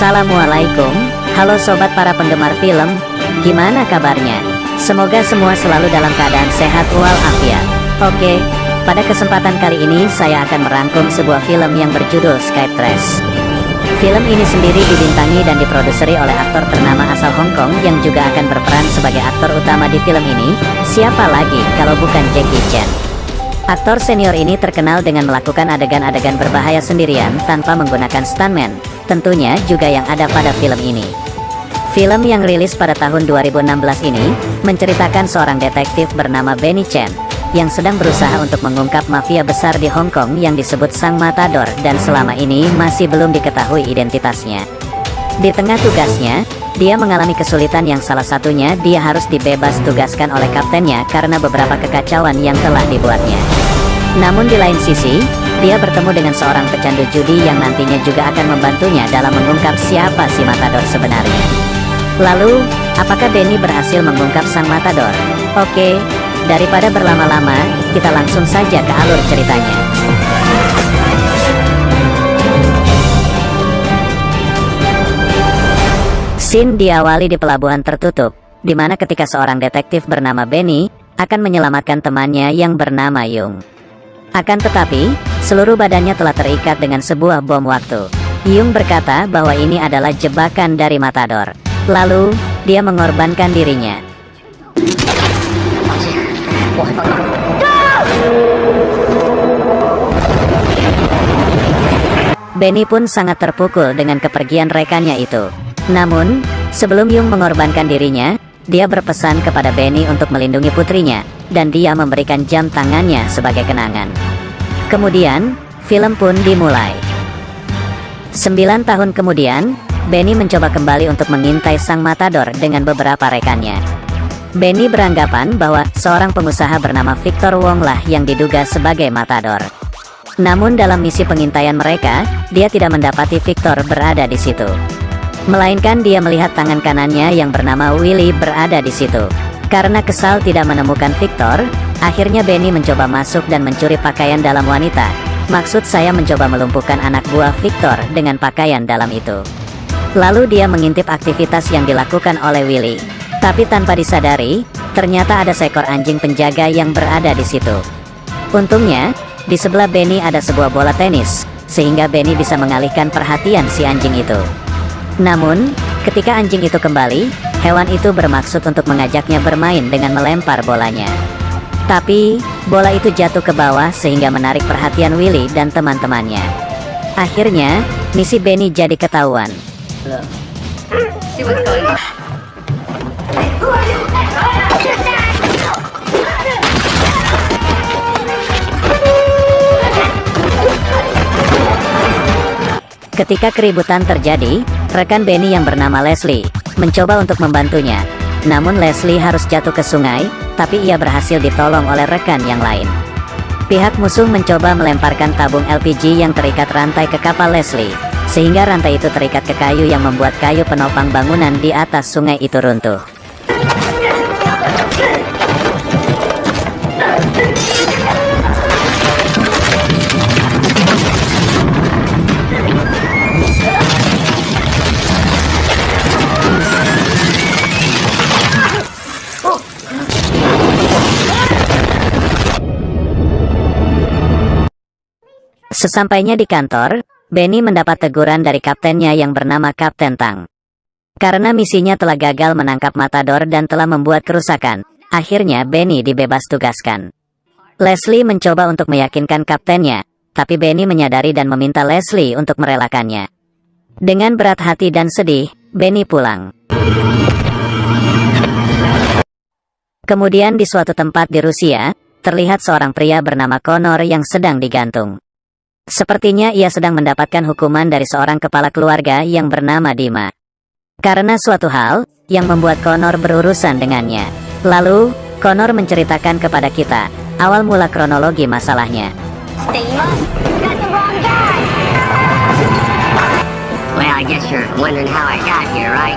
Assalamualaikum, halo sobat para penggemar film, gimana kabarnya? Semoga semua selalu dalam keadaan sehat walafiat. Oke, pada kesempatan kali ini saya akan merangkum sebuah film yang berjudul Skytrace. Film ini sendiri dibintangi dan diproduseri oleh aktor ternama asal Hong Kong yang juga akan berperan sebagai aktor utama di film ini. Siapa lagi kalau bukan Jackie Chan? Aktor senior ini terkenal dengan melakukan adegan-adegan berbahaya sendirian tanpa menggunakan stuntman, tentunya juga yang ada pada film ini. Film yang rilis pada tahun 2016 ini menceritakan seorang detektif bernama Benny Chen yang sedang berusaha untuk mengungkap mafia besar di Hong Kong yang disebut Sang Matador dan selama ini masih belum diketahui identitasnya. Di tengah tugasnya, dia mengalami kesulitan yang salah satunya dia harus dibebas tugaskan oleh kaptennya karena beberapa kekacauan yang telah dibuatnya. Namun di lain sisi, dia bertemu dengan seorang pecandu judi yang nantinya juga akan membantunya dalam mengungkap siapa si Matador sebenarnya. Lalu, apakah Benny berhasil mengungkap Sang Matador? Oke, daripada berlama-lama, kita langsung saja ke alur ceritanya. Scene diawali di pelabuhan tertutup, di mana ketika seorang detektif bernama Benny akan menyelamatkan temannya yang bernama Yung. Akan tetapi, seluruh badannya telah terikat dengan sebuah bom waktu. Yung berkata bahwa ini adalah jebakan dari Matador. Lalu, dia mengorbankan dirinya. Benny pun sangat terpukul dengan kepergian rekannya itu. Namun, sebelum Yung mengorbankan dirinya, dia berpesan kepada Benny untuk melindungi putrinya, dan dia memberikan jam tangannya sebagai kenangan. Kemudian, film pun dimulai. 9 tahun kemudian, Benny mencoba kembali untuk mengintai Sang Matador dengan beberapa rekannya. Benny beranggapan bahwa seorang pengusaha bernama Victor Wong lah yang diduga sebagai Matador. Namun dalam misi pengintaian mereka, dia tidak mendapati Victor berada di situ. Melainkan dia melihat tangan kanannya yang bernama Willy berada di situ. Karena kesal tidak menemukan Victor, akhirnya Benny mencoba masuk dan mencuri pakaian dalam wanita. Maksud saya mencoba melumpuhkan anak buah Victor dengan pakaian dalam itu. Lalu dia mengintip aktivitas yang dilakukan oleh Willy. Tapi tanpa disadari, ternyata ada seekor anjing penjaga yang berada di situ. Untungnya, di sebelah Benny ada sebuah bola tenis, sehingga Benny bisa mengalihkan perhatian si anjing itu. Namun, ketika anjing itu kembali, hewan itu bermaksud untuk mengajaknya bermain dengan melempar bolanya. Tapi, bola itu jatuh ke bawah sehingga menarik perhatian Willy dan teman-temannya. Akhirnya, misi Benny jadi ketahuan. Ketika keributan terjadi, rekan Benny yang bernama Leslie mencoba untuk membantunya. Namun Leslie harus jatuh ke sungai, tapi ia berhasil ditolong oleh rekan yang lain. Pihak musuh mencoba melemparkan tabung LPG yang terikat rantai ke kapal Leslie, sehingga rantai itu terikat ke kayu yang membuat kayu penopang bangunan di atas sungai itu runtuh. Sesampainya di kantor, Benny mendapat teguran dari kaptennya yang bernama Kapten Tang. Karena misinya telah gagal menangkap Matador dan telah membuat kerusakan, akhirnya Benny dibebas tugaskan. Leslie mencoba untuk meyakinkan kaptennya, tapi Benny menyadari dan meminta Leslie untuk merelakannya. Dengan berat hati dan sedih, Benny pulang. Kemudian di suatu tempat di Rusia, terlihat seorang pria bernama Connor yang sedang digantung. Sepertinya ia sedang mendapatkan hukuman dari seorang kepala keluarga yang bernama Dima. Karena suatu hal yang membuat Connor berurusan dengannya. Lalu, Connor menceritakan kepada kita awal mula kronologi masalahnya. Got the wrong guy. Well, I guess you're wondering how I got here, right?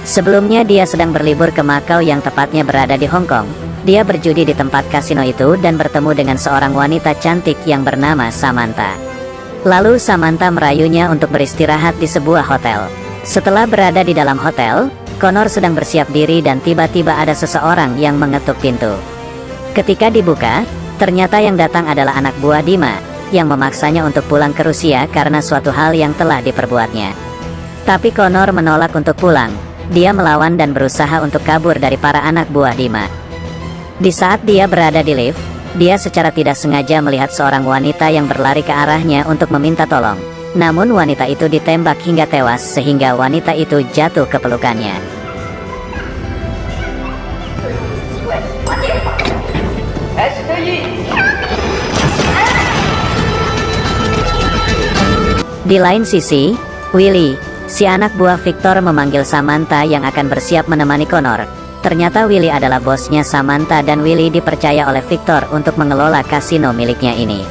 Sebelumnya dia sedang berlibur ke Macau yang tepatnya berada di Hong Kong. Dia berjudi di tempat kasino itu dan bertemu dengan seorang wanita cantik yang bernama Samantha. Lalu Samantha merayunya untuk beristirahat di sebuah hotel. Setelah berada di dalam hotel, Connor sedang bersiap diri dan tiba-tiba ada seseorang yang mengetuk pintu. Ketika dibuka, ternyata yang datang adalah anak buah Dima, yang memaksanya untuk pulang ke Rusia karena suatu hal yang telah diperbuatnya. Tapi Connor menolak untuk pulang. Dia melawan dan berusaha untuk kabur dari para anak buah Dima. Di saat dia berada di lift, dia secara tidak sengaja melihat seorang wanita yang berlari ke arahnya untuk meminta tolong. Namun wanita itu ditembak hingga tewas sehingga wanita itu jatuh ke pelukannya. Di lain sisi, Willy, si anak buah Victor, memanggil Samantha yang akan bersiap menemani Connor. Ternyata Willy adalah bosnya Samantha dan Willy dipercaya oleh Victor untuk mengelola kasino miliknya ini.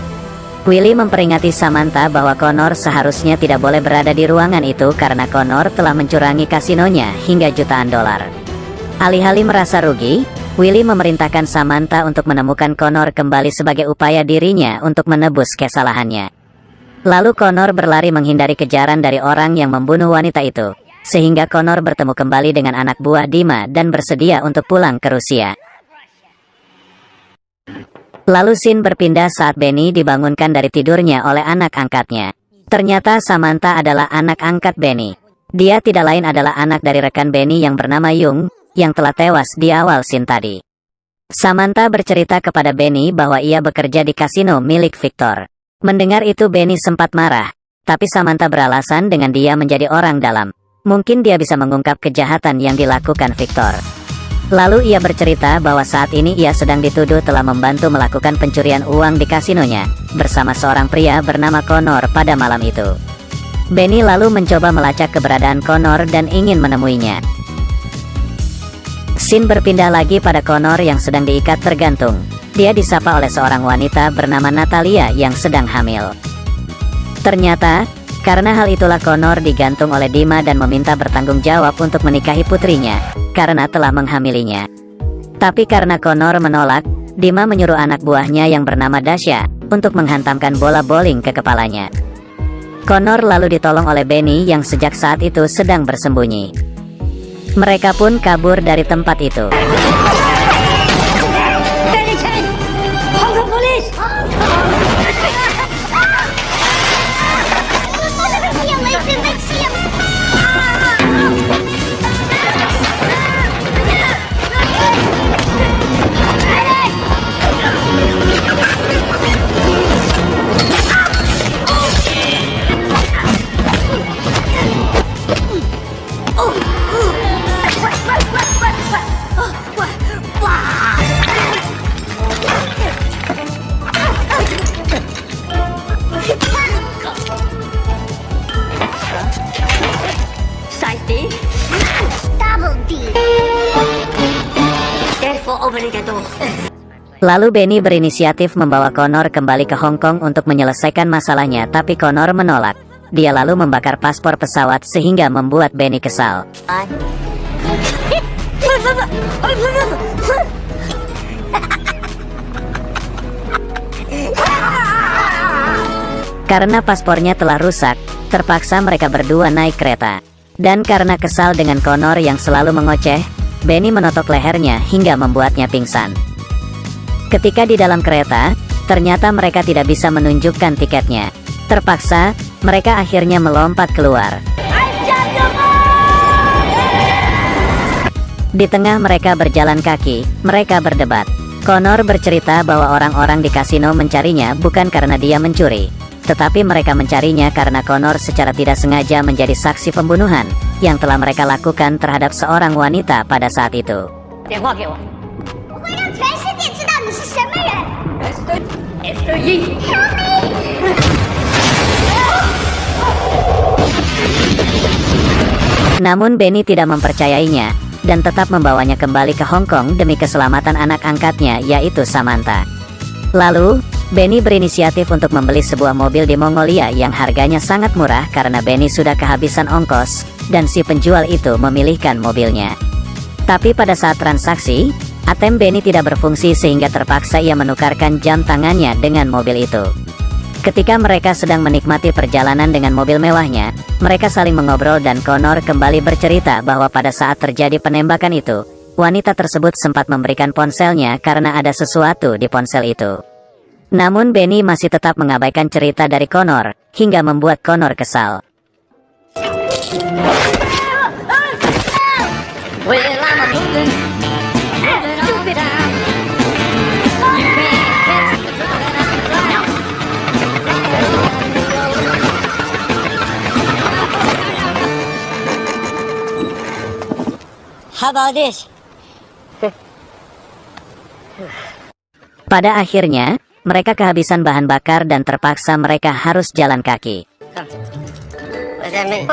Willy memperingati Samantha bahwa Connor seharusnya tidak boleh berada di ruangan itu karena Connor telah mencurangi kasinonya hingga jutaan dolar. Alih-alih merasa rugi, Willy memerintahkan Samantha untuk menemukan Connor kembali sebagai upaya dirinya untuk menebus kesalahannya. Lalu Connor berlari menghindari kejaran dari orang yang membunuh wanita itu, sehingga Connor bertemu kembali dengan anak buah Dima dan bersedia untuk pulang ke Rusia. Lalu scene berpindah saat Benny dibangunkan dari tidurnya oleh anak angkatnya. Ternyata Samantha adalah anak angkat Benny. Dia tidak lain adalah anak dari rekan Benny yang bernama Yung, yang telah tewas di awal scene tadi. Samantha bercerita kepada Benny bahwa ia bekerja di kasino milik Victor. Mendengar itu Benny sempat marah, tapi Samantha beralasan dengan dia menjadi orang dalam. Mungkin dia bisa mengungkap kejahatan yang dilakukan Victor. Lalu ia bercerita bahwa saat ini ia sedang dituduh telah membantu melakukan pencurian uang di kasinonya, bersama seorang pria bernama Connor pada malam itu. Benny lalu mencoba melacak keberadaan Connor dan ingin menemuinya. Scene berpindah lagi pada Connor yang sedang diikat tergantung. Dia disapa oleh seorang wanita bernama Natalia yang sedang hamil. Ternyata, karena hal itulah Connor digantung oleh Dima dan meminta bertanggung jawab untuk menikahi putrinya, karena telah menghamilinya. Tapi karena Connor menolak, Dima menyuruh anak buahnya yang bernama Dasha untuk menghantamkan bola bowling ke kepalanya. Connor lalu ditolong oleh Benny yang sejak saat itu sedang bersembunyi. Mereka pun kabur dari tempat itu. Lalu Benny berinisiatif membawa Connor kembali ke Hong Kong untuk menyelesaikan masalahnya, tapi Connor menolak. Dia lalu membakar paspor pesawat sehingga membuat Benny kesal. Karena paspornya telah rusak, terpaksa mereka berdua naik kereta. Dan karena kesal dengan Connor yang selalu mengoceh, Benny menotok lehernya hingga membuatnya pingsan. Ketika di dalam kereta, ternyata mereka tidak bisa menunjukkan tiketnya. Terpaksa, mereka akhirnya melompat keluar. Di tengah mereka berjalan kaki, mereka berdebat. Connor bercerita bahwa orang-orang di kasino mencarinya bukan karena dia mencuri, tetapi mereka mencarinya karena Connor secara tidak sengaja menjadi saksi pembunuhan yang telah mereka lakukan terhadap seorang wanita pada saat itu. Namun Benny tidak mempercayainya dan tetap membawanya kembali ke Hong Kong demi keselamatan anak angkatnya, yaitu Samantha. Lalu, Benny berinisiatif untuk membeli sebuah mobil di Mongolia yang harganya sangat murah karena Benny sudah kehabisan ongkos, dan si penjual itu memilihkan mobilnya. Tapi pada saat transaksi, ATM Benny tidak berfungsi sehingga terpaksa ia menukarkan jam tangannya dengan mobil itu. Ketika mereka sedang menikmati perjalanan dengan mobil mewahnya, mereka saling mengobrol dan Connor kembali bercerita bahwa pada saat terjadi penembakan itu, wanita tersebut sempat memberikan ponselnya karena ada sesuatu di ponsel itu. Namun Benny masih tetap mengabaikan cerita dari Connor, hingga membuat Connor kesal. How about this? Pada akhirnya, mereka kehabisan bahan bakar dan terpaksa mereka harus jalan kaki. What does that mean?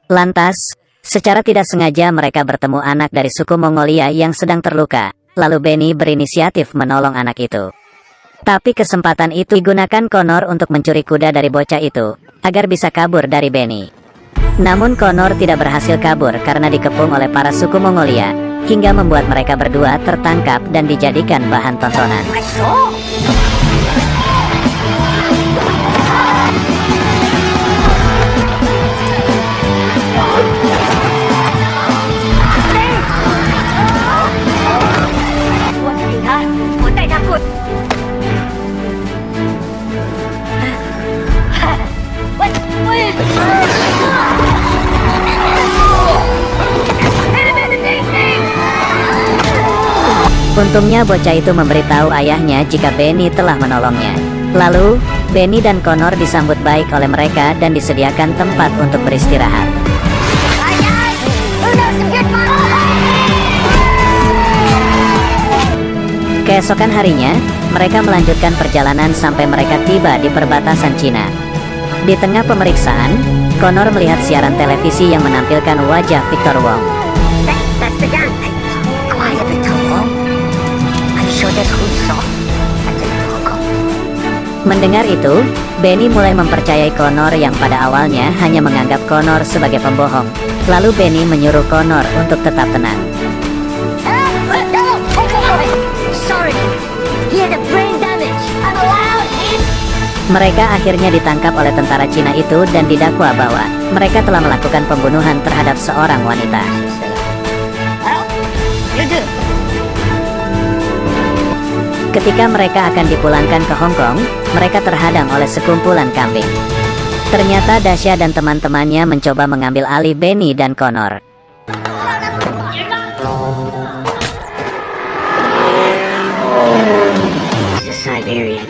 Lantas, secara tidak sengaja mereka bertemu anak dari suku Mongolia yang sedang terluka, lalu Benny berinisiatif menolong anak itu. Tapi kesempatan itu digunakan Connor untuk mencuri kuda dari bocah itu, agar bisa kabur dari Benny. Namun Connor tidak berhasil kabur karena dikepung oleh para suku Mongolia, hingga membuat mereka berdua tertangkap dan dijadikan bahan tontonan. Untungnya bocah itu memberitahu ayahnya jika Benny telah menolongnya. Lalu, Benny dan Connor disambut baik oleh mereka dan disediakan tempat untuk beristirahat. Keesokan harinya, mereka melanjutkan perjalanan sampai mereka tiba di perbatasan Cina. Di tengah pemeriksaan, Connor melihat siaran televisi yang menampilkan wajah Victor Wong. That's the gun. Quiet, Victor Wong. I'm sure that's who you saw. That's a logo. Mendengar itu, Benny mulai mempercayai Connor yang pada awalnya hanya menganggap Connor sebagai pembohong. Lalu Benny menyuruh Connor untuk tetap tenang. Sorry. He had a brain damage. I'm allowed in. Mereka akhirnya ditangkap oleh tentara Cina itu dan didakwa bahwa mereka telah melakukan pembunuhan terhadap seorang wanita. Well, you do. Ketika mereka akan dipulangkan ke Hong Kong, mereka terhadang oleh sekumpulan kambing. Ternyata Dasha dan teman-temannya mencoba mengambil alih Benny dan Connor. It's a Siberian